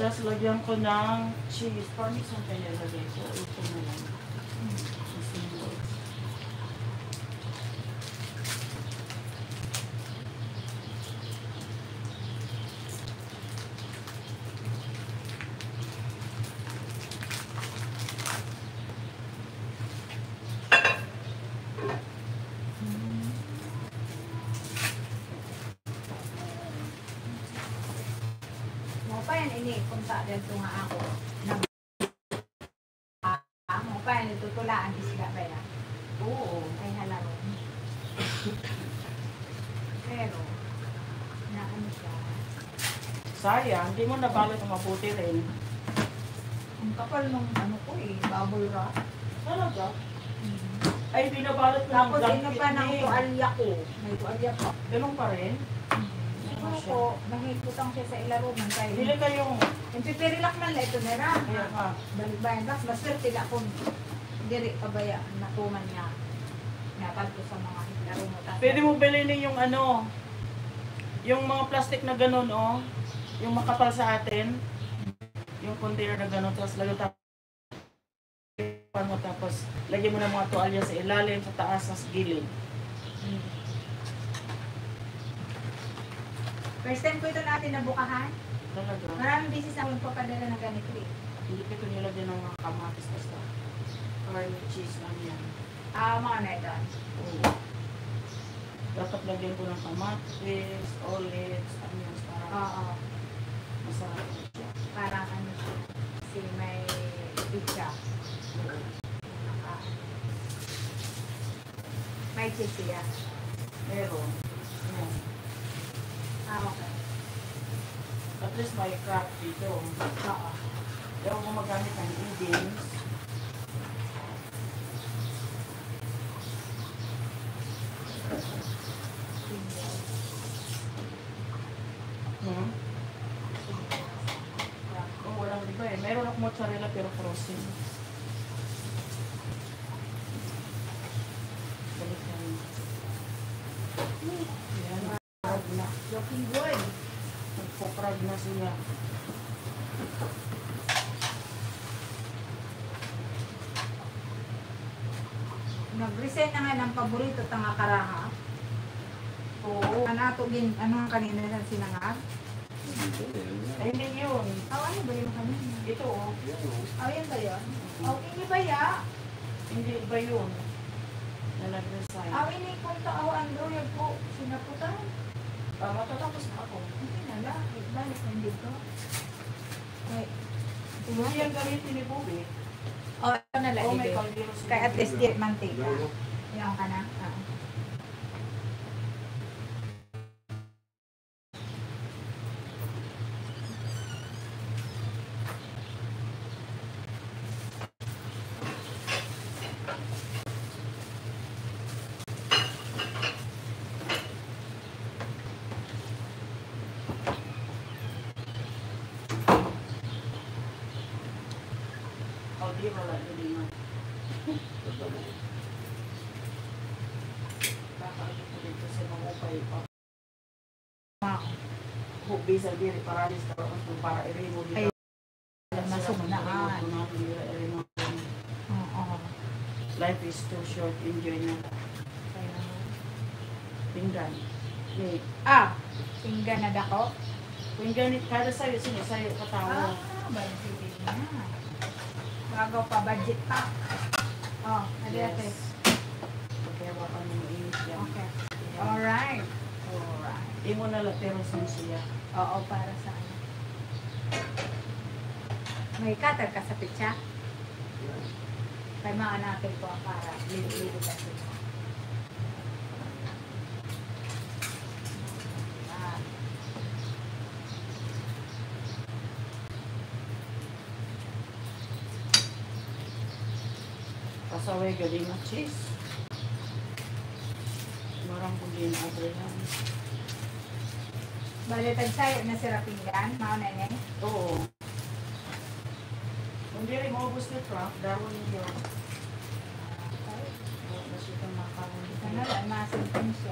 Tapos lagyan ko ng cheese. Parang isang kaya lagay ko. Ito na lang. Ini punta dito nga ako. Mo pa ni tutulaan isda ba yan? Oo, ay halaro. Pero na ano siya. Sayang, hindi mo nabalot ang mabuti rin. Ang kapal ng ano ko bubble wrap. Talaga? Ay, binabalot ko tapos ng ino pa ng tuwalya ko. May tuwalya pa. Ganun pa rin? Ano ko, nangiputang siya sa ilaruman kayo. Dili kayong... Yung pipirilak man na ito na rin. Kaya ka. Balik-bayan. Tapos maswerte ka kung diri pabaya natuman niya. Nakalto sa mga ilaruman. Pwede mo bilhin yung ano, yung mga plastic na ganun, oh. Yung makapal sa atin. Yung container na ganun. Tapos tapos lagyan mo ng mga tuwalya sa ilalim, sa taas, sa gilid. First time ko ito natin nabukahan. Talaga? Maraming beses akong papadala na ganito Hindi ko ito nilagyan ng mga kamatis basta. Or cheese lang yan. Mga na ito. Oo. Dapat lagyan ko ng kamatis, olives, onions, para masarap siya. Parang ano siya. Kasi may pizza. May cheese siya. Meron. Yan. Okay. At least may craft dito. Oo. Pero kung magamit ng ingredients, kung walang iba meron akong mozzarella pero frozen. Balik na rin. Yan. Prag na. Looking good. Nagpo-prag na siya. Nag-resign na nga ng paborito tanga karaha. Oo. Ano ang kanina sa sinangag? Ay, hindi yun. Ano ba yung kanina? Ito, oh. Yan ba yun? Hindi ba ya? Hindi ba yun? Na nag-resign. Ini kung tao Android po. Sinaputan. Matatapos na ako. Hindi na lang. Balik na dito. Hindi yan gamitin ni Bobby. Ito na lang. May kaldero siya. Kaya at least di mantika. Yan ka na. Di wala din na. Kakaagin ko dito sa mga upay pa. Hubi sa diri para alis ka para i-remove dito. Masugnaan. Life is too short. Enjoy na. Pinggan. Okay. Pinggan na dako? Pinggan kada sayo sinasayo katawa. Budget na. Bago pa, budget pa. Adete. Okay, wala ka nung init yan. Okay. Alright. Di mo na lateros mo siya. Oo, para sa ano. May cutter ka sa pitsa? Kaya mga natin ko para lili-lili kasi. Pasaway galing ng cheese. Marang kung din Adrian. Balitag sa'yo na sira pinggan, mao na niya. Oo. Kung di rin maubos ni Frank, daron niyo. Okay. Kasi itong makaroon. Ano lang, masintin siya.